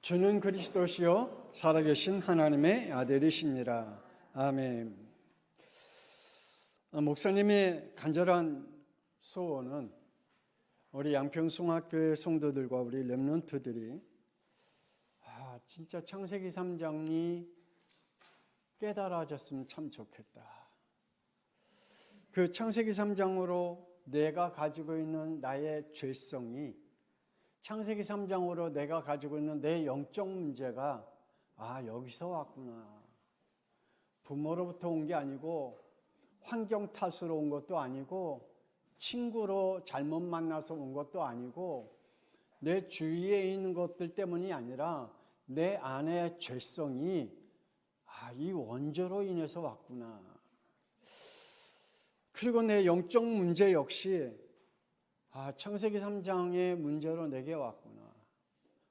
주는 그리스도시요 살아계신 하나님의 아들이시니라. 아멘. 목사님의 간절한 소원은 우리 양평송학교의 성도들과 우리 렘넌트들이 진짜 창세기 3장이 깨달아졌으면 참 좋겠다. 그 창세기 3장으로 내가 가지고 있는 나의 죄성이, 창세기 3장으로 내가 가지고 있는 내 영적 문제가 여기서 왔구나. 부모로부터 온 게 아니고 환경 탓으로 온 것도 아니고 친구로 잘못 만나서 온 것도 아니고 내 주위에 있는 것들 때문이 아니라 내 안의 죄성이 이 원죄로 인해서 왔구나. 그리고 내 영적 문제 역시 창세기 3장의 문제로 내게 왔구나.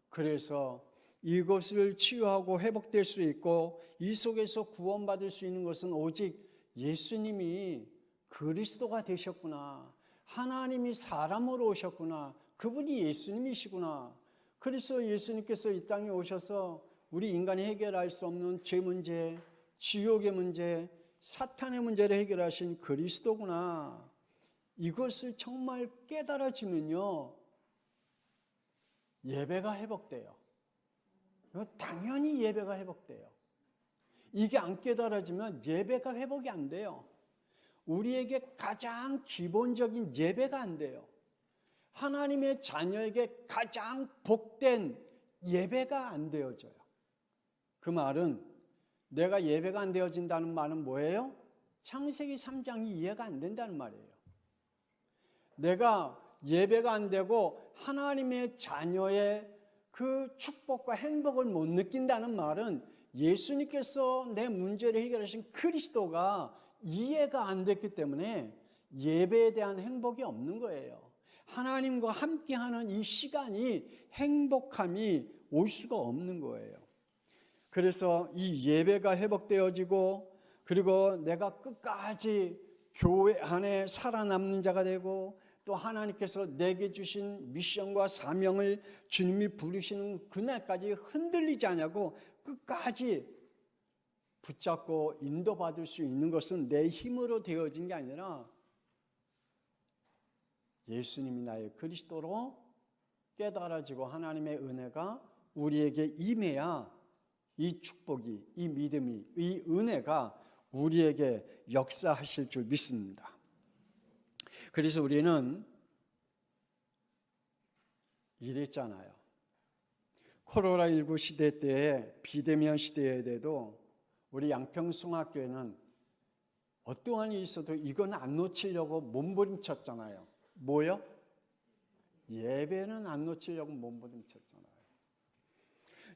그래서 이것을 치유하고 회복될 수 있고 이 속에서 구원받을 수 있는 것은 오직 예수님이 그리스도가 되셨구나. 하나님이 사람으로 오셨구나. 그분이 예수님이시구나. 그래서 예수님께서 이 땅에 오셔서 우리 인간이 해결할 수 없는 죄 문제, 지옥의 문제, 사탄의 문제를 해결하신 그리스도구나. 이것을 정말 깨달아지면요, 예배가 회복돼요. 당연히 예배가 회복돼요. 이게 안 깨달아지면 예배가 회복이 안 돼요. 우리에게 가장 기본적인 예배가 안 돼요. 하나님의 자녀에게 가장 복된 예배가 안 되어져요. 그 말은, 내가 예배가 안 되어진다는 말은 뭐예요? 창세기 3장이 이해가 안 된다는 말이에요. 내가 예배가 안 되고 하나님의 자녀의 그 축복과 행복을 못 느낀다는 말은 예수님께서 내 문제를 해결하신 그리스도가 이해가 안 됐기 때문에 예배에 대한 행복이 없는 거예요. 하나님과 함께하는 이 시간이 행복함이 올 수가 없는 거예요. 그래서 이 예배가 회복되어지고, 그리고 내가 끝까지 교회 안에 살아남는 자가 되고, 또 하나님께서 내게 주신 미션과 사명을 주님이 부르시는 그날까지 흔들리지 않냐고 끝까지 붙잡고 인도받을 수 있는 것은 내 힘으로 되어진 게 아니라 예수님이 나의 그리스도로 깨달아지고 하나님의 은혜가 우리에게 임해야 이 축복이, 이 믿음이, 이 은혜가 우리에게 역사하실 줄 믿습니다. 그래서 우리는 이랬잖아요. 코로나19 시대 때에, 비대면 시대에도 우리 양평송학교에는 어떠한 일이 있어도 이건 안 놓치려고 몸부림쳤잖아요. 뭐요? 예배는 안 놓치려고 몸부림쳤잖아요.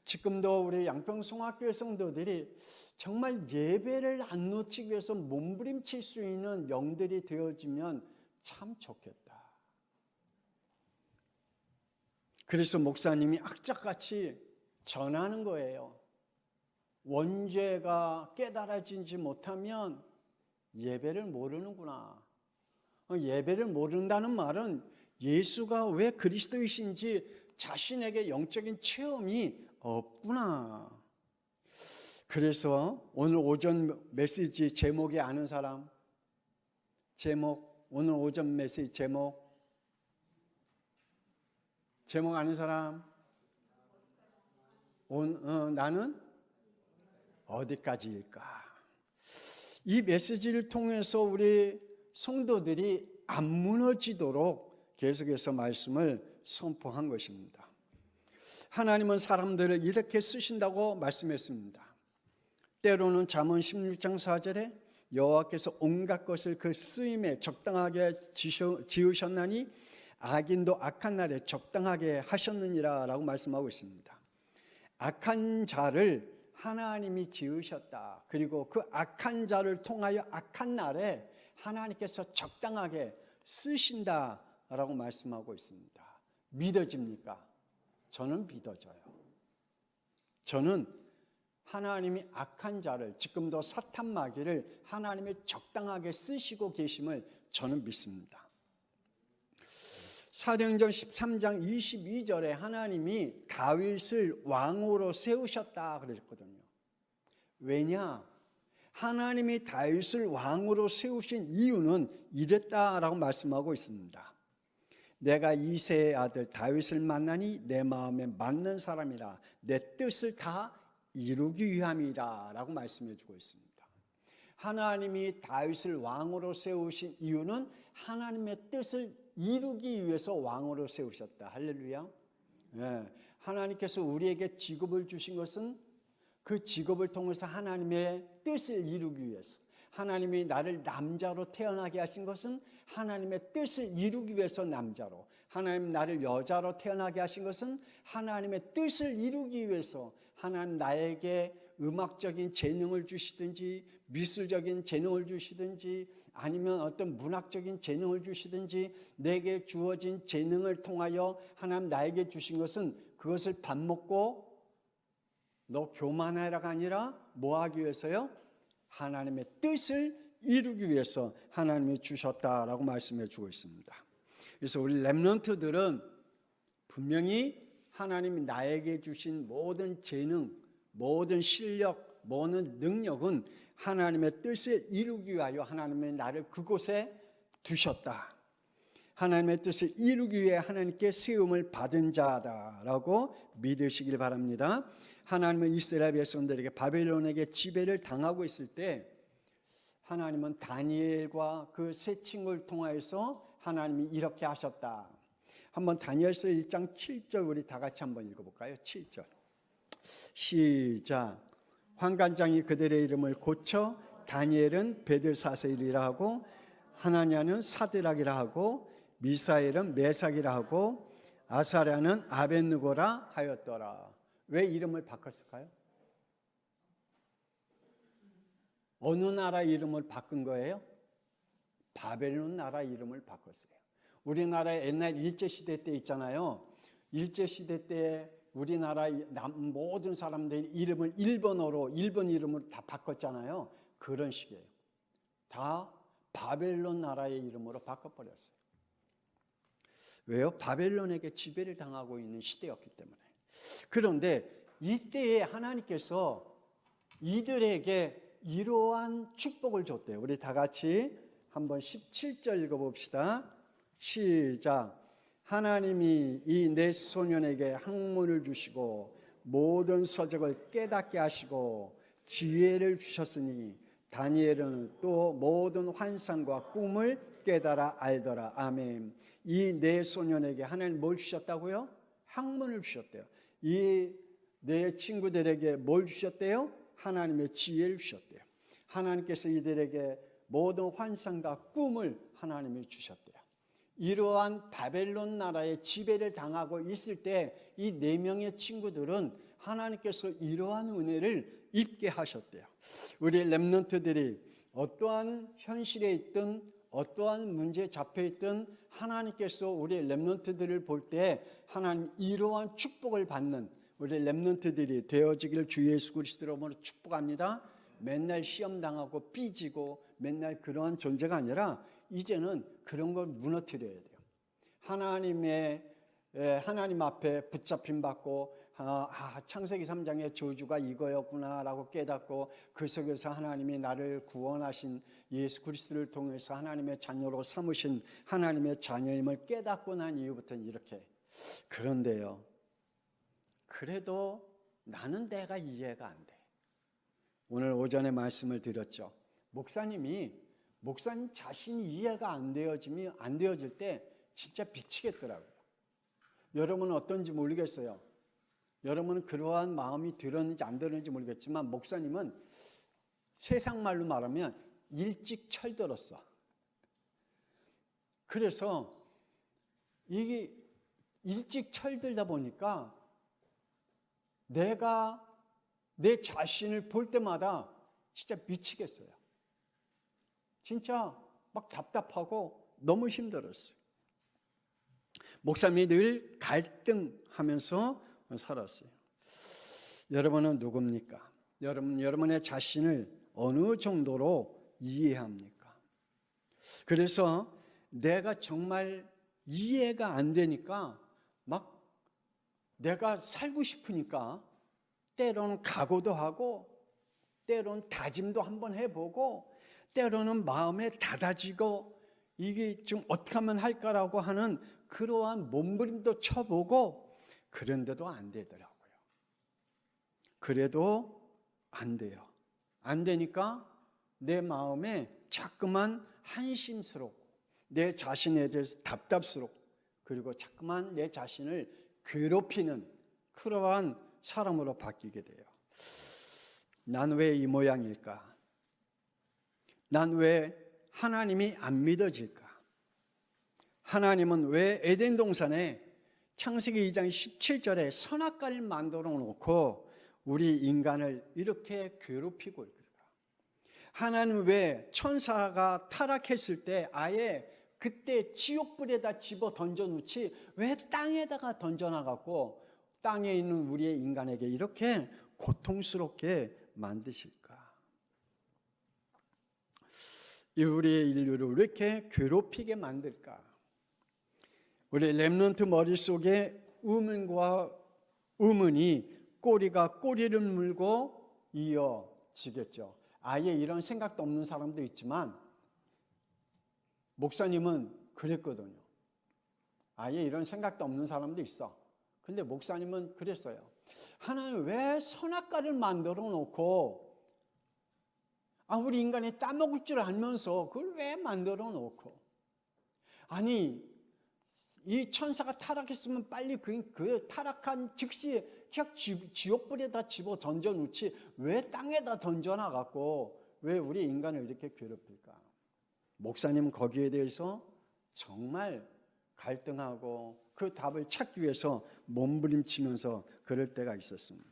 지금도 우리 양평송학교의 성도들이 정말 예배를 안 놓치기 위해서 몸부림칠 수 있는 영들이 되어지면 참 좋겠다. 그래서 목사님이 악착같이 전하는 거예요. 원죄가 깨달아지지 못하면 예배를 모르는구나. 예배를 모른다는 말은 예수가 왜 그리스도이신지 자신에게 영적인 체험이 없구나. 그래서 오늘 오전 메시지 제목이 아는 사람? 오늘 오전 메시지 제목 아는 사람? 나는 어디까지일까? 이 메시지를 통해서 우리 성도들이 안 무너지도록 계속해서 말씀을 선포한 것입니다. 하나님은 사람들을 이렇게 쓰신다고 말씀했습니다. 때로는 잠언 16장 4절에 여호와께서 온갖 것을 그 쓰임에 적당하게 지으셨나니 악인도 악한 날에 적당하게 하셨느니라 라고 말씀하고 있습니다. 악한 자를 하나님이 지으셨다. 그리고 그 악한 자를 통하여 악한 날에 하나님께서 적당하게 쓰신다라고 말씀하고 있습니다. 믿어집니까? 저는 믿어져요. 저는 하나님이 악한 자를, 지금도 사탄 마귀를 하나님이 적당하게 쓰시고 계심을 저는 믿습니다. 사도행전 13장 22절에 하나님이 다윗을 왕으로 세우셨다 그랬거든요. 왜냐? 하나님이 다윗을 왕으로 세우신 이유는 이랬다라고 말씀하고 있습니다. 내가 이새의 아들 다윗을 만나니 내 마음에 맞는 사람이라 내 뜻을 다 이루기 위함이라 라고 말씀해 주고 있습니다. 하나님이 다윗을 왕으로 세우신 이유는 하나님의 뜻을 이루기 위해서 왕으로 세우셨다. 할렐루야. 네. 하나님께서 우리에게 직업을 주신 것은 그 직업을 통해서 하나님의 뜻을 이루기 위해서, 하나님이 나를 남자로 태어나게 하신 것은 하나님의 뜻을 이루기 위해서 남자로, 하나님 나를 여자로 태어나게 하신 것은 하나님의 뜻을 이루기 위해서, 하나님 나에게 음악적인 재능을 주시든지 미술적인 재능을 주시든지 아니면 어떤 문학적인 재능을 주시든지 내게 주어진 재능을 통하여 하나님 나에게 주신 것은 그것을 밥 먹고 너 교만해라가 아니라 뭐 하기 위해서요? 하나님의 뜻을 이루기 위해서 하나님이 주셨다라고 말씀해 주고 있습니다. 그래서 우리 렘넌트들은 분명히 하나님이 나에게 주신 모든 재능, 모든 실력, 모든 능력은 하나님의 뜻을 이루기 위하여 하나님이 나를 그곳에 두셨다. 하나님의 뜻을 이루기 위해 하나님께 세움을 받은 자다라고 믿으시길 바랍니다. 하나님은 이스라엘 백성들에게 바벨론에게 지배를 당하고 있을 때 하나님은 다니엘과 그 세 친구를 통하여서 하나님이 이렇게 하셨다. 한번 다니엘서 1장 7절 우리 다 같이 한번 읽어볼까요? 7절 시작. 환관장이 그들의 이름을 고쳐 다니엘은 베들사셀이라 하고 하나냐는 사드락이라 하고 미사엘은 메삭이라 하고 아사랴는 아벳느고라 하였더라. 왜 이름을 바꿨을까요? 어느 나라 이름을 바꾼 거예요? 바벨론 나라 이름을 바꿨어요. 우리나라 옛날 일제시대 때 있잖아요. 일제시대 때 우리나라 모든 사람들이 이름을 일본어로 일본 이름으로 다 바꿨잖아요. 그런 식이에요. 다 바벨론 나라의 이름으로 바꿔버렸어요. 왜요? 바벨론에게 지배를 당하고 있는 시대였기 때문에. 그런데 이때에 하나님께서 이들에게 이러한 축복을 줬대요. 우리 다 같이 한번 17절 읽어봅시다. 시작. 하나님이 이 네 소년에게 학문을 주시고 모든 서적을 깨닫게 하시고 지혜를 주셨으니 다니엘은 또 모든 환상과 꿈을 깨달아 알더라. 아멘. 이 네 소년에게 하나님 뭘 주셨다고요? 학문을 주셨대요. 이 네 친구들에게 뭘 주셨대요? 하나님의 지혜를 주셨대요. 하나님께서 이들에게 모든 환상과 꿈을 하나님이 주셨대요. 이러한 바벨론 나라의 지배를 당하고 있을 때 이 네 명의 친구들은 하나님께서 이러한 은혜를 입게 하셨대요. 우리 렘넌트들이 어떠한 현실에 있든 어떠한 문제에 잡혀 있든 하나님께서 우리 렘넌트들을 볼 때 하나님 이러한 축복을 받는 우리 렘넌트들이 되어지기를 주 예수 그리스도로 축복합니다. 맨날 시험 당하고 삐지고 맨날 그러한 존재가 아니라 이제는 그런 걸 무너뜨려야 돼요. 하나님 앞에 붙잡힘 받고 창세기 3장의 저주가 이거였구나라고 깨닫고 그 속에서 하나님이 나를 구원하신 예수 그리스도를 통해서 하나님의 자녀로 삼으신 하나님의 자녀임을 깨닫고 난 이후부터는 이렇게. 그런데요, 그래도 나는 내가 이해가 안 돼. 오늘 오전에 말씀을 드렸죠. 목사님 자신이 이해가 안 되어질 때 진짜 미치겠더라고요. 여러분은 어떤지 모르겠어요. 여러분은 그러한 마음이 들었는지 안 들었는지 모르겠지만 목사님은 세상 말로 말하면 일찍 철들었어. 그래서 이게 일찍 철들다 보니까 내가 내 자신을 볼 때마다 진짜 미치겠어요. 진짜 막 답답하고 너무 힘들었어요. 목사님이 늘 갈등하면서 살았어요. 여러분은 누굽니까? 여러분의 자신을 어느 정도로 이해합니까? 그래서 내가 정말 이해가 안 되니까 막 내가 살고 싶으니까 때로는 각오도 하고 때로는 다짐도 한번 해보고 때로는 마음에 닫아지고 이게 좀 어떻게 하면 할까라고 하는 그러한 몸부림도 쳐보고 그런데도 안 되더라고요. 그래도 안 돼요. 안 되니까 내 마음에 자꾸만 한심스럽고 내 자신에 대해서 답답스럽고 그리고 자꾸만 내 자신을 괴롭히는 그러한 사람으로 바뀌게 돼요. 난 왜 이 모양일까? 난 왜 하나님이 안 믿어질까? 하나님은 왜 에덴 동산에 창세기 2장 17절에 선악과를 만들어 놓고 우리 인간을 이렇게 괴롭히고 있을까? 하나님은 왜 천사가 타락했을 때 아예 그때 지옥불에다 집어 던져놓지 왜 땅에다가 던져놔갖고 땅에 있는 우리의 인간에게 이렇게 고통스럽게 만드실까? 우리의 인류를 왜 이렇게 괴롭히게 만들까? 우리 렘넌트 머릿속에 의문과 의문이 꼬리가 꼬리를 물고 이어지겠죠. 아예 이런 생각도 없는 사람도 있지만 목사님은 그랬거든요. 아예 이런 생각도 없는 사람도 있어. 근데 목사님은 그랬어요. 하나님 왜 선악과를 만들어 놓고 우리 인간이 따먹을 줄 알면서 그걸 왜 만들어 놓고 아니 이 천사가 타락했으면 빨리 그 타락한 즉시 그냥 지옥불에다 집어 던져 놓지 왜 땅에다 던져 놔갖고 왜 우리 인간을 이렇게 괴롭힐까? 목사님은 거기에 대해서 정말 갈등하고 그 답을 찾기 위해서 몸부림치면서 그럴 때가 있었습니다.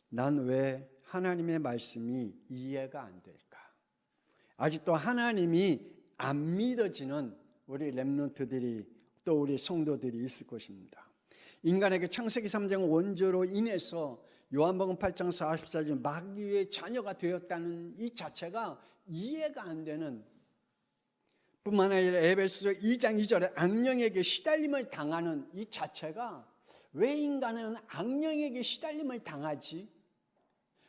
난 왜 하나님의 말씀이 이해가 안 될까? 아직도 하나님이 안 믿어지는 우리 렘넌트들이 또 우리 성도들이 있을 것입니다. 인간에게 창세기 3장 원죄로 인해서 요한복음 8장 44절 마귀의 자녀가 되었다는 이 자체가 이해가 안 되는 뿐만 아니라 에베소서 2장 2절에 악령에게 시달림을 당하는 이 자체가 왜 인간은 악령에게 시달림을 당하지?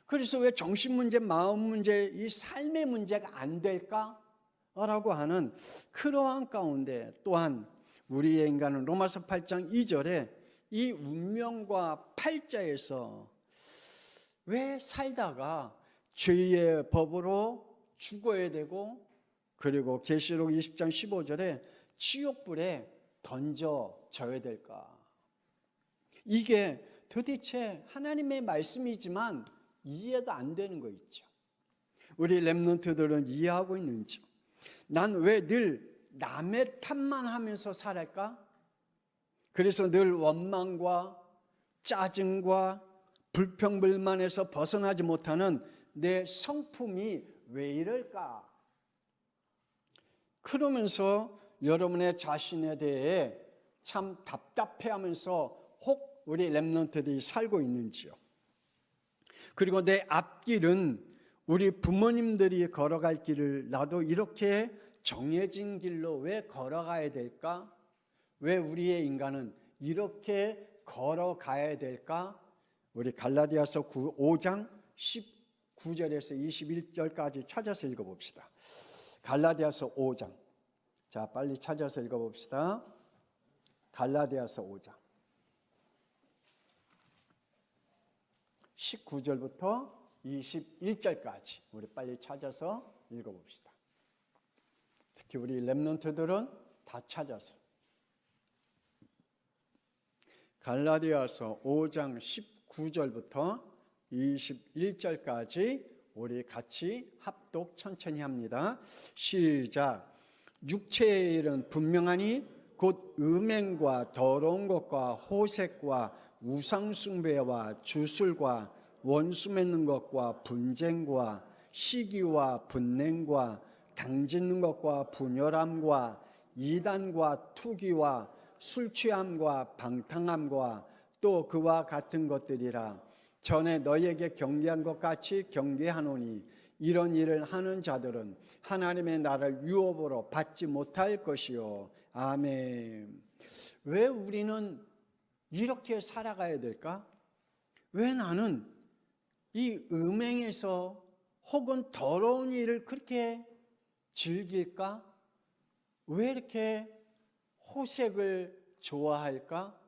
그래서 왜 정신문제, 마음 문제, 이 삶의 문제가 안 될까? 라고 하는 그러한 가운데 또한 우리의 인간은 로마서 8장 2절에 이 운명과 팔자에서 왜 살다가 죄의 법으로 죽어야 되고 그리고 계시록 20장 15절에 지옥불에 던져져야 될까? 이게 도대체 하나님의 말씀이지만 이해가 안 되는 거 있죠. 우리 렘넌트들은 이해하고 있는지 난 왜 늘 남의 탓만 하면서 살았까? 그래서 늘 원망과 짜증과 불평불만에서 벗어나지 못하는 내 성품이 왜 이럴까? 그러면서 여러분의 자신에 대해 참 답답해하면서 혹 우리 렘넌트들이 살고 있는지요. 그리고 내 앞길은 우리 부모님들이 걸어갈 길을 나도 이렇게 정해진 길로 왜 걸어가야 될까? 왜 우리의 인간은 이렇게 걸어가야 될까? 우리 갈라디아서 5장 19절에서 21절까지 찾아서 읽어봅시다. 갈라디아서 5장. 자, 빨리 찾아서 읽어봅시다. 갈라디아서 5장. 19절부터 21절까지 우리 빨리 찾아서 읽어봅시다. 특히 우리 렘넌트들은 다 찾아서. 갈라디아서 5장 19절부터 21절까지 우리 같이 합독 천천히 합니다. 시작. 육체의 일은 분명하니 곧 음행과 더러운 것과 호색과 우상숭배와 주술과 원수 맺는 것과 분쟁과 시기와 분냉과 당짓는 것과 분열함과 이단과 투기와 술취함과 방탕함과 또 그와 같은 것들이라. 전에 너희에게 경계한 것 같이 경계하노니 이런 일을 하는 자들은 하나님의 나라를 유업으로 받지 못할 것이요. 아멘. 왜 우리는 이렇게 살아가야 될까? 왜 나는 이 음행에서 혹은 더러운 일을 그렇게 즐길까? 왜 이렇게 호색을 좋아할까?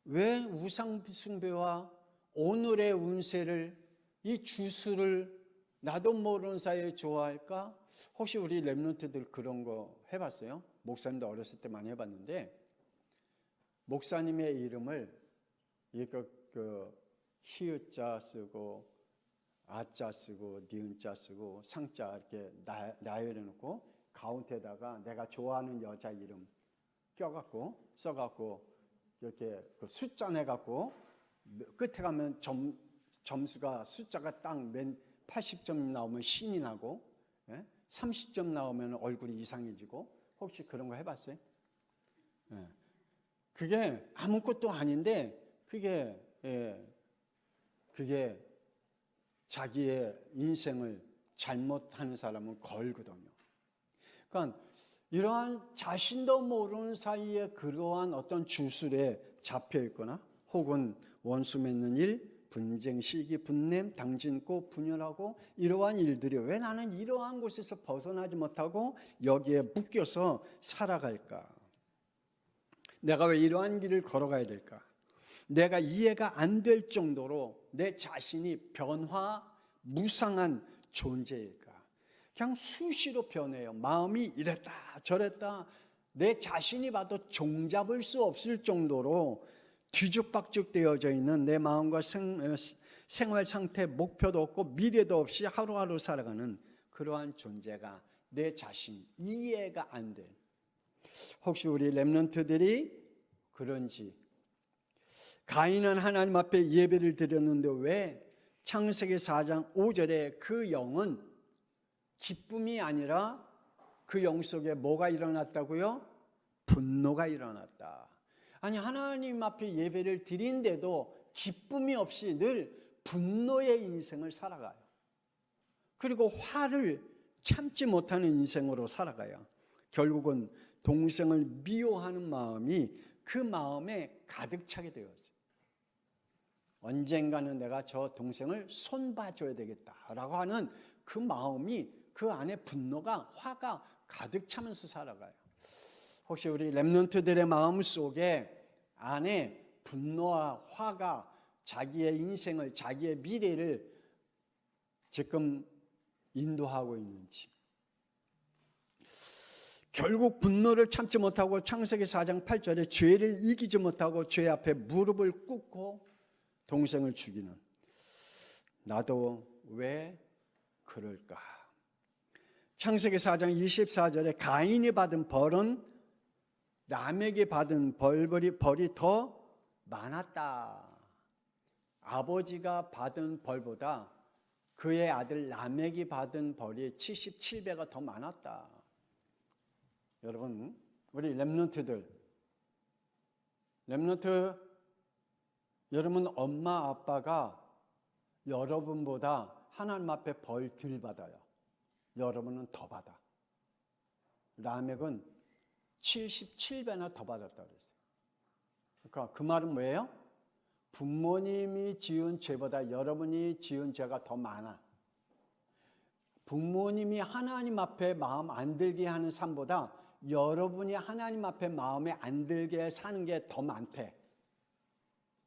왜 우상숭배와 오늘의 운세를, 이 주술을 나도 모르는 사이에 좋아할까? 혹시 우리 랩런트들 그런 거 해봤어요? 목사님도 어렸을 때 많이 해봤는데, 목사님의 이름을 히읗자 쓰고 아자 쓰고 니은자 쓰고 상자 이렇게 나열해 놓고 가운데다가 내가 좋아하는 여자 이름 껴갖고 써갖고 이렇게 숫자 내갖고 끝에 가면 점수가 숫자가 딱 맨 80점 나오면 신이 나고 30점 나오면 얼굴이 이상해지고 혹시 그런 거 해봤어요? 그게 아무것도 아닌데 그게 자기의 인생을 잘못하는 사람은 걸거든요. 그러니까 이러한 자신도 모르는 사이에 그러한 어떤 주술에 잡혀 있거나 혹은 원수 맺는 일, 분쟁, 시기, 분냄, 당진고, 분열하고 이러한 일들이 왜 나는 이러한 곳에서 벗어나지 못하고 여기에 묶여서 살아갈까? 내가 왜 이러한 길을 걸어가야 될까? 내가 이해가 안 될 정도로 내 자신이 무상한 존재일까? 그냥 수시로 변해요. 마음이 이랬다 저랬다 내 자신이 봐도 종잡을 수 없을 정도로 뒤죽박죽 되어져 있는 내 마음과 생활 상태, 목표도 없고 미래도 없이 하루하루 살아가는 그러한 존재가 내 자신, 이해가 안 돼. 혹시 우리 렘넌트들이 그런지. 가인은 하나님 앞에 예배를 드렸는데 왜 창세기 4장 5절에 그 영은 기쁨이 아니라 그 영 속에 뭐가 일어났다고요? 분노가 일어났다. 아니 하나님 앞에 예배를 드린데도 기쁨이 없이 늘 분노의 인생을 살아가요. 그리고 화를 참지 못하는 인생으로 살아가요. 결국은 동생을 미워하는 마음이 그 마음에 가득 차게 되었어요. 언젠가는 내가 저 동생을 손봐줘야 되겠다라고 하는 그 마음이 그 안에 분노가 화가 가득 차면서 살아가요. 혹시 우리 렘넌트들의 마음 속에 안에 분노와 화가 자기의 인생을 자기의 미래를 지금 인도하고 있는지. 결국 분노를 참지 못하고 창세기 4장 8절에 죄를 이기지 못하고 죄 앞에 무릎을 꿇고 동생을 죽이는 나도 왜 그럴까? 창세기 4장 24절에 가인이 받은 벌은 람에게 받은 벌이 더 많았다. 아버지가 받은 벌보다 그의 아들 람에게 받은 벌이 77배가 더 많았다. 여러분, 우리 렘넌트 여러분 엄마 아빠가 여러분보다 하나님 앞에 벌 덜 받아요. 여러분은 더 받아. 라멕은 77배나 더 받았다 그랬어요. 그러니까 그 말은 뭐예요? 부모님이 지은 죄보다 여러분이 지은 죄가 더 많아. 부모님이 하나님 앞에 마음 안 들게 하는 삶보다 여러분이 하나님 앞에 마음에 안 들게 사는 게 더 많대.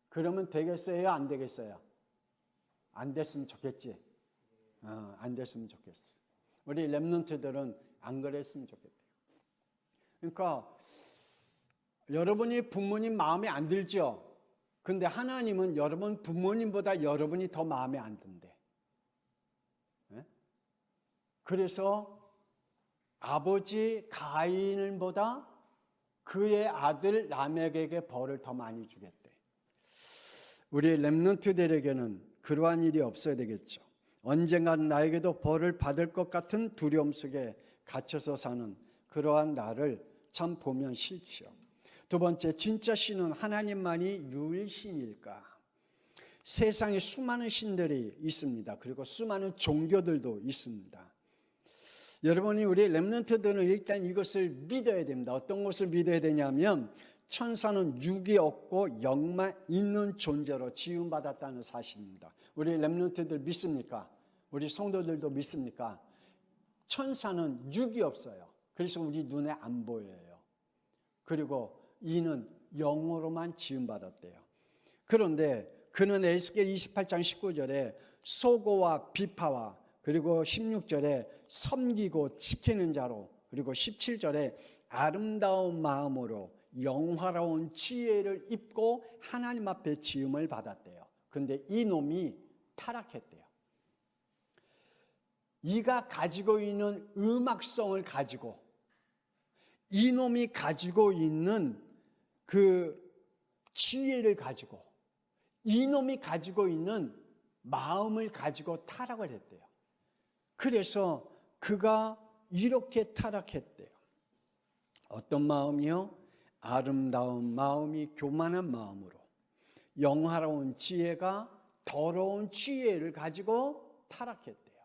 그러면 되겠어요? 안 되겠어요? 안 됐으면 좋겠지. 안 됐으면 좋겠어. 우리 렘넌트들은 안 그랬으면 좋겠대요. 그러니까 여러분이 부모님 마음에 안 들죠? 근데 하나님은 여러분 부모님보다 여러분이 더 마음에 안 든대. 그래서 아버지 가인보다 그의 아들 라멕에게 벌을 더 많이 주겠대. 우리 렘넌트들에게는 그러한 일이 없어야 되겠죠. 언젠가는 나에게도 벌을 받을 것 같은 두려움 속에 갇혀서 사는 그러한 나를 참 보면 싫죠. 두 번째, 진짜 신은 하나님만이 유일신일까? 세상에 수많은 신들이 있습니다. 그리고 수많은 종교들도 있습니다. 여러분이 우리 렘넌트들은 일단 이것을 믿어야 됩니다. 어떤 것을 믿어야 되냐면 천사는 육이 없고 영만 있는 존재로 지음받았다는 사실입니다. 우리 렘넌트들 믿습니까? 우리 성도들도 믿습니까? 천사는 육이 없어요. 그래서 우리 눈에 안 보여요. 그리고 이는 영으로만 지음받았대요. 그런데 그는 에스겔 28장 19절에 소고와 비파와 그리고 16절에 섬기고 지키는 자로 그리고 17절에 아름다운 마음으로 영화로운 지혜를 입고 하나님 앞에 지음을 받았대요. 그런데 이놈이 타락했대요. 이가 가지고 있는 음악성을 가지고 이놈이 가지고 있는 그 지혜를 가지고 이놈이 가지고 있는 마음을 가지고 타락을 했대요. 그래서 그가 이렇게 타락했대요. 어떤 마음이요? 아름다운 마음이 교만한 마음으로 영화로운 지혜가 더러운 지혜를 가지고 타락했대요.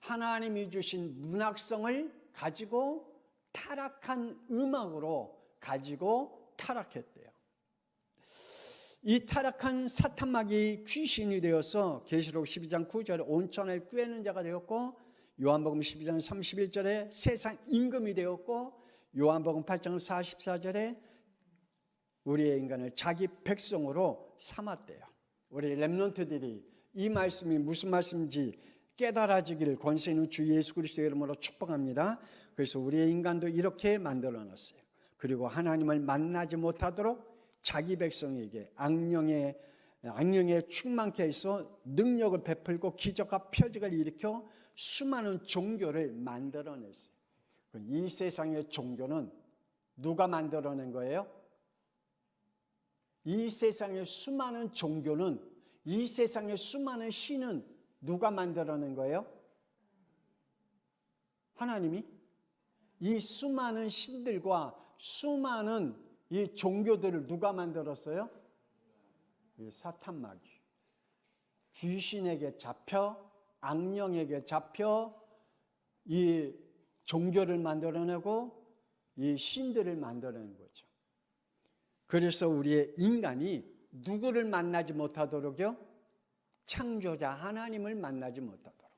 하나님이 주신 문학성을 가지고 타락한 음악으로 가지고 타락했대요. 이 타락한 사탄마귀 귀신이 되어서 계시록 12장 9절에 온천을 꿰는 자가 되었고 요한복음 12장 31절에 세상 임금이 되었고 요한복음 8장 44절에 우리의 인간을 자기 백성으로 삼았대요. 우리 렘넌트들이 이 말씀이 무슨 말씀인지 깨달아지기를 권세 있는 주 예수 그리스도의 이름으로 축복합니다. 그래서 우리의 인간도 이렇게 만들어 놨어요. 그리고 하나님을 만나지 못하도록 자기 백성에게 악령에 충만케 해서 능력을 베풀고 기적과 표적을 일으켜 수많은 종교를 만들어냈어요. 이 세상의 종교는 누가 만들어낸 거예요? 이 세상의 수많은 종교는 이 세상의 수많은 신은 누가 만들어낸 거예요? 하나님이? 이 수많은 신들과 수많은 이 종교들을 누가 만들었어요? 이 사탄마귀. 귀신에게 잡혀 악령에게 잡혀 이 종교를 만들어내고 이 신들을 만들어낸 거죠. 그래서 우리의 인간이 누구를 만나지 못하도록요? 창조자 하나님을 만나지 못하도록,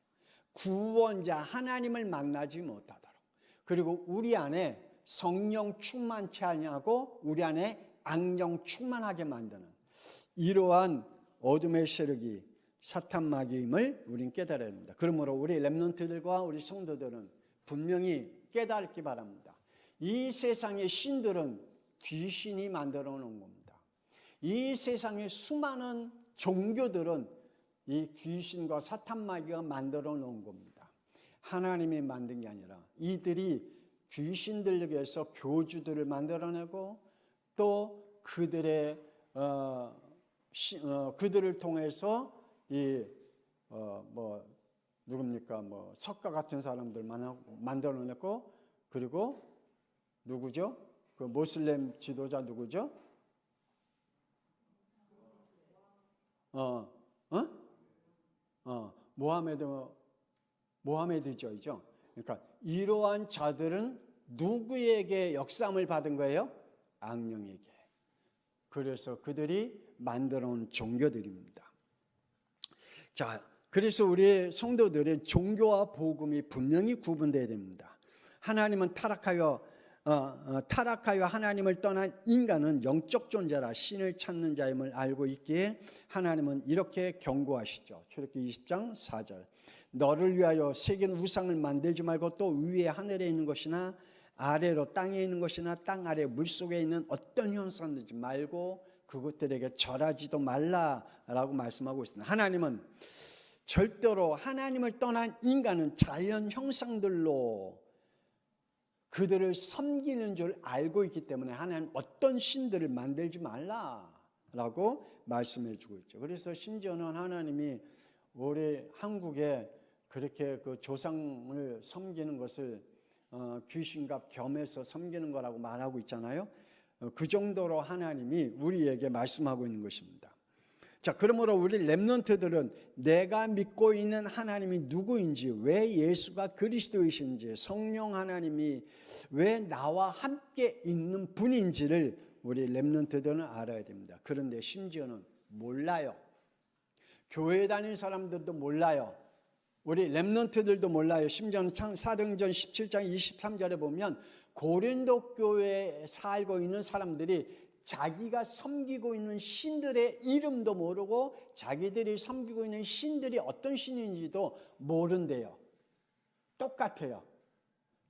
구원자 하나님을 만나지 못하도록, 그리고 우리 안에 성령 충만치 아니하고 우리 안에 악령 충만하게 만드는 이러한 어둠의 세력이 사탄마귀임을 우리는 깨달아야 합니다. 그러므로 우리 렘넌트들과 우리 성도들은 분명히 깨닫기 바랍니다. 이 세상의 신들은 귀신이 만들어 놓은 겁니다. 이 세상의 수많은 종교들은 이 귀신과 사탄마귀가 만들어 놓은 겁니다. 하나님이 만든 게 아니라 이들이 귀신들에게서 교주들을 만들어내고 또 그들의 그들을 통해서 누굽니까 석가 같은 사람들 만들어냈고 그리고 누구죠? 그 모슬렘 지도자 누구죠? 모하메드죠. 그러니까 이러한 자들은 누구에게 역사함을 받은 거예요? 악령에게. 그래서 그들이 만들어온 종교들입니다. 자, 그래서 우리 성도들의 종교와 복음이 분명히 구분되어야 됩니다. 하나님은 타락하여 하나님을 떠난 인간은 영적 존재라 신을 찾는 자임을 알고 있기에 하나님은 이렇게 경고하시죠. 출애굽기 20장 4절. 너를 위하여 새긴 우상을 만들지 말고 또 위에 하늘에 있는 것이나 아래로 땅에 있는 것이나 땅 아래 물속에 있는 어떤 형상이지 말고 그것들에게 절하지도 말라라고 말씀하고 있습니다. 하나님은 절대로 하나님을 떠난 인간은 자연 형상들로 그들을 섬기는 줄 알고 있기 때문에 하나님 어떤 신들을 만들지 말라라고 말씀해 주고 있죠. 그래서 심지어는 하나님이 우리 한국에 그렇게 그 조상을 섬기는 것을 귀신과 겸해서 섬기는 거라고 말하고 있잖아요. 그 정도로 하나님이 우리에게 말씀하고 있는 것입니다. 자, 그러므로 우리 렘넌트들은 내가 믿고 있는 하나님이 누구인지, 왜 예수가 그리스도이신지, 성령 하나님이 왜 나와 함께 있는 분인지를 우리 렘넌트들은 알아야 됩니다. 그런데 심지어는 몰라요. 교회 다니는 사람들도 몰라요. 우리 렘넌트들도 몰라요. 심지어는 사도행전 17장 23절에 보면 고린도 교회에 살고 있는 사람들이 자기가 섬기고 있는 신들의 이름도 모르고 자기들이 섬기고 있는 신들이 어떤 신인지도 모른대요. 똑같아요.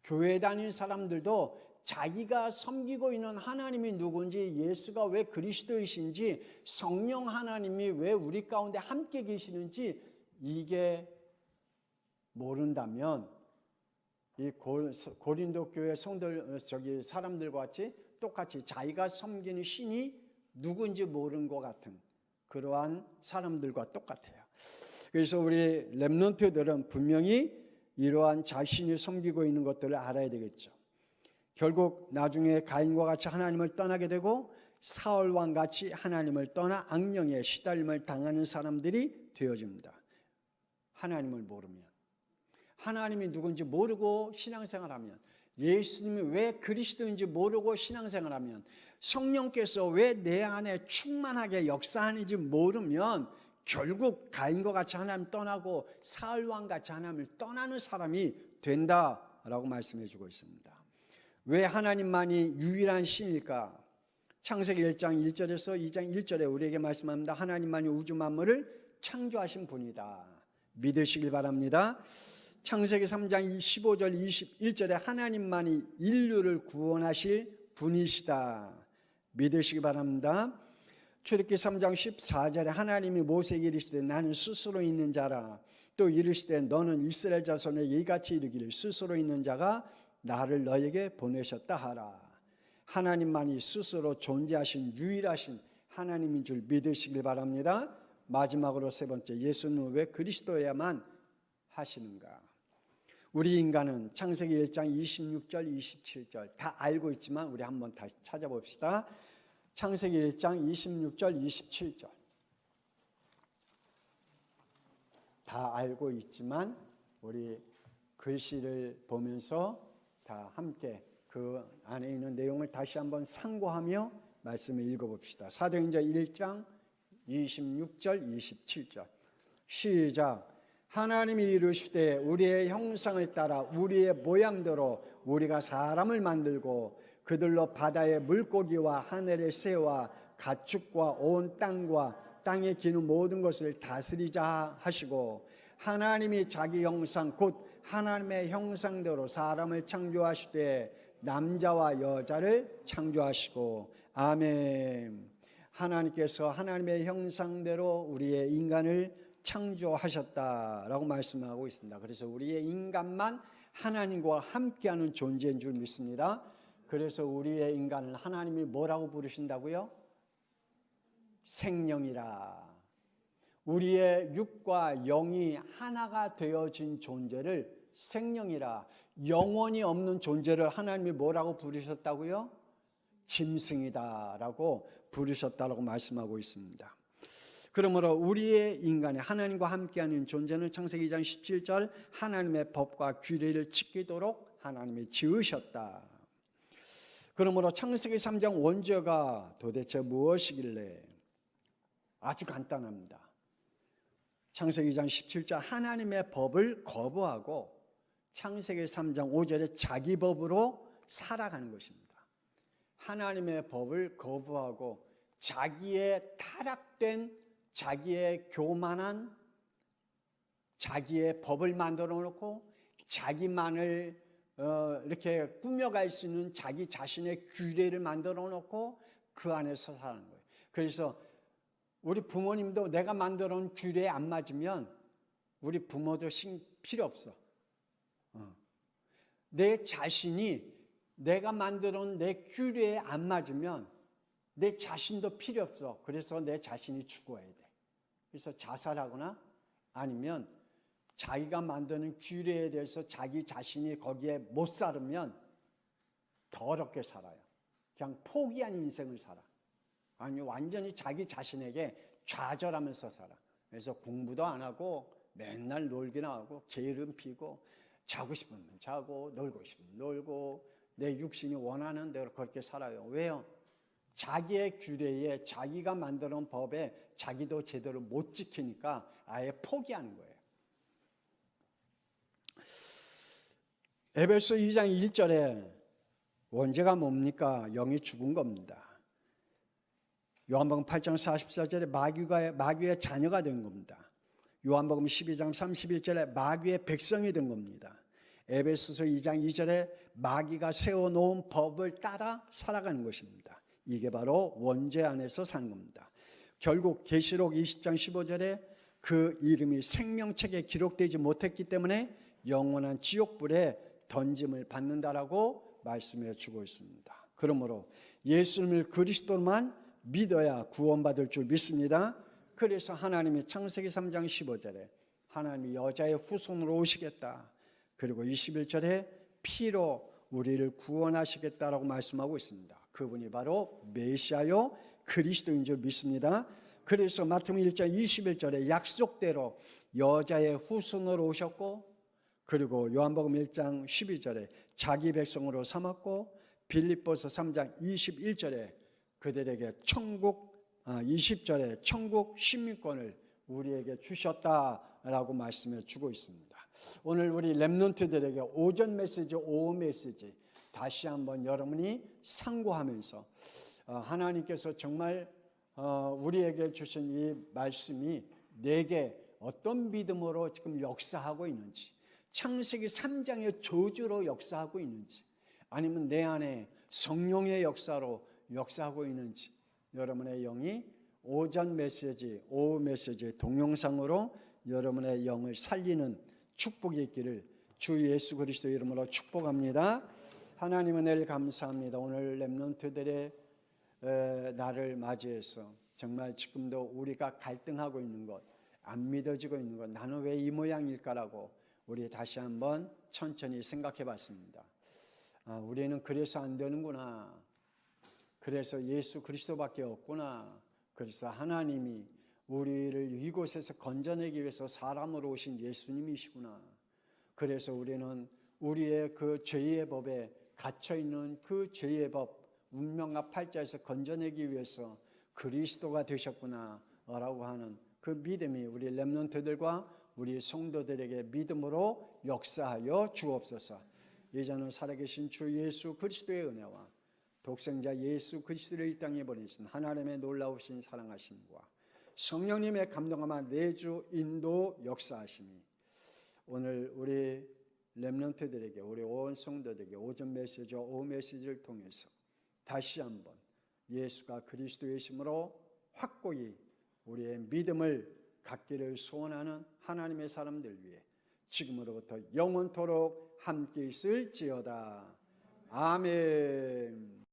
교회 다니는 사람들도 자기가 섬기고 있는 하나님이 누군지, 예수가 왜 그리스도이신지, 성령 하나님이 왜 우리 가운데 함께 계시는지 이게 모른다면 이 고린도 교회 사람들과 같이 똑같이 자기가 섬기는 신이 누군지 모르는 것 같은 그러한 사람들과 똑같아요. 그래서 우리 렘넌트들은 분명히 이러한 자신이 섬기고 있는 것들을 알아야 되겠죠. 결국 나중에 가인과 같이 하나님을 떠나게 되고 사울 왕 같이 하나님을 떠나 악령에 시달림을 당하는 사람들이 되어집니다. 하나님을 모르면, 하나님이 누군지 모르고 신앙생활하면, 예수님이 왜 그리스도인지 모르고 신앙생활하면, 성령께서 왜 내 안에 충만하게 역사하는지 모르면 결국 가인과 같이 하나님 떠나고 사울 왕 같이 하나님을 떠나는 사람이 된다라고 말씀해 주고 있습니다. 왜 하나님만이 유일한 신일까? 창세기 1장 1절에서 2장 1절에 우리에게 말씀합니다. 하나님만이 우주 만물을 창조하신 분이다. 믿으시길 바랍니다. 창세기 3장 15절 21절에 하나님만이 인류를 구원하실 분이시다. 믿으시기 바랍니다. 출애굽기 3장 14절에 하나님이 모세에게 이르시되 나는 스스로 있는 자라. 또 이르시되 너는 이스라엘 자손에게 이같이 이르기를 스스로 있는 자가 나를 너에게 보내셨다 하라. 하나님만이 스스로 존재하신 유일하신 하나님인 줄 믿으시길 바랍니다. 마지막으로 세 번째, 예수는 왜 그리스도야만 하시는가? 우리 인간은 창세기 1장 26절 27절 다 알고 있지만 우리 한번 다시 찾아봅시다. 창세기 1장 26절 27절 다 알고 있지만 우리 글씨를 보면서 다 함께 그 안에 있는 내용을 다시 한번 상고하며 말씀을 읽어봅시다. 사도행전 1장 26절 27절 시작. 하나님이 이르시되 우리의 형상을 따라 우리의 모양대로 우리가 사람을 만들고 그들로 바다의 물고기와 하늘의 새와 가축과 온 땅과 땅에 기는 모든 것을 다스리자 하시고 하나님이 자기 형상 곧 하나님의 형상대로 사람을 창조하시되 남자와 여자를 창조하시고 아멘. 하나님께서 하나님의 형상대로 우리의 인간을 창조하셨다라고 말씀하고 있습니다. 그래서 우리의 인간만 하나님과 함께하는 존재인 줄 믿습니다. 그래서 우리의 인간을 하나님이 뭐라고 부르신다고요? 생명이라. 우리의 육과 영이 하나가 되어진 존재를 생명이라. 영원히 없는 존재를 하나님이 뭐라고 부르셨다고요? 짐승이다라고 부르셨다라고 말씀하고 있습니다. 그러므로 우리의 인간이 하나님과 함께하는 존재는 창세기 2장 17절 하나님의 법과 규례를 지키도록 하나님이 지으셨다. 그러므로 창세기 3장 원죄가 도대체 무엇이길래? 아주 간단합니다. 창세기 2장 17절 하나님의 법을 거부하고 창세기 3장 5절에 자기 법으로 살아가는 것입니다. 하나님의 법을 거부하고 자기의 타락된 자기의 교만한 자기의 법을 만들어 놓고 자기만을 이렇게 꾸며갈 수 있는 자기 자신의 규례를 만들어 놓고 그 안에서 사는 거예요. 그래서 우리 부모님도 내가 만들어 놓은 규례에 안 맞으면 우리 부모도 필요 없어. 내 자신이 내가 만들어 놓은 내 규례에 안 맞으면 내 자신도 필요 없어. 그래서 내 자신이 죽어야 돼. 그래서 자살하거나 아니면 자기가 만드는 규례에 대해서 자기 자신이 거기에 못 살으면 더럽게 살아요. 그냥 포기한 인생을 살아. 아니 완전히 자기 자신에게 좌절하면서 살아. 그래서 공부도 안 하고 맨날 놀기나 하고 게으름 피고 자고 싶으면 자고 놀고 싶으면 놀고 내 육신이 원하는 대로 그렇게 살아요. 왜요? 자기의 규례에 자기가 만들어 놓은 법에 자기도 제대로 못 지키니까 아예 포기하는 거예요. 에베소 2장 1절에 원죄가 뭡니까? 영이 죽은 겁니다. 요한복음 8장 44절에 마귀의 자녀가 된 겁니다. 요한복음 12장 31절에 마귀의 백성이 된 겁니다. 에베소서 2장 2절에 마귀가 세워놓은 법을 따라 살아가는 것입니다. 이게 바로 원죄 안에서 사는 겁니다. 결국 계시록 20장 15절에 그 이름이 생명책에 기록되지 못했기 때문에 영원한 지옥불에 던짐을 받는다라고 말씀해 주고 있습니다. 그러므로 예수님을 그리스도만 믿어야 구원받을 줄 믿습니다. 그래서 하나님이 창세기 3장 15절에 하나님이 여자의 후손으로 오시겠다. 그리고 21절에 피로 우리를 구원하시겠다라고 말씀하고 있습니다. 그분이 바로 메시아요 그리스도인 줄 믿습니다. 그래서 마태복음 1장 21절에 약속대로 여자의 후손으로 오셨고, 그리고 요한복음 1장 12절에 자기 백성으로 삼았고, 빌립보서 3장 21절에 그들에게 천국 20절에 천국 시민권을 우리에게 주셨다라고 말씀해 주고 있습니다. 오늘 우리 렘넌트들에게 오전 메시지, 오후 메시지 다시 한번 여러분이 상고하면서 하나님께서 정말 우리에게 주신 이 말씀이 내게 어떤 믿음으로 지금 역사하고 있는지, 창세기 3장의 저주로 역사하고 있는지, 아니면 내 안에 성령의 역사로 역사하고 있는지, 여러분의 영이 오전 메시지, 오후 메시지 동영상으로 여러분의 영을 살리는 축복이 있기를 주 예수 그리스도 이름으로 축복합니다. 하나님 은혜를 감사합니다. 오늘 렘넌트들의 날을 맞이해서 정말 지금도 우리가 갈등하고 있는 것, 안 믿어지고 있는 것, 나는 왜 이 모양일까라고 우리 다시 한번 천천히 생각해 봤습니다. 우리는 그래서 안 되는구나. 그래서 예수 그리스도밖에 없구나. 그래서 하나님이 우리를 이곳에서 건져내기 위해서 사람으로 오신 예수님이시구나. 그래서 우리는 우리의 그 죄의 법에 갇혀있는 그 죄의 법, 운명과 팔자에서 건져내기 위해서 그리스도가 되셨구나 라고 하는 그 믿음이 우리 렘넌트들과 우리 성도들에게 믿음으로 역사하여 주옵소서. 이제는 살아계신 주 예수 그리스도의 은혜와 독생자 예수 그리스도를 이 땅에 보내신 하나님의 놀라우신 사랑하심과 성령님의 감동함과 내주 인도 역사하심이 오늘 우리 렘넌트들에게, 우리 온 성도들에게 오전 메시지, 오후 메시지를 통해서 다시 한번 예수가 그리스도이심으로 확고히 우리의 믿음을 갖기를 소원하는 하나님의 사람들 위해 지금으로부터 영원토록 함께 있을지어다. 아멘.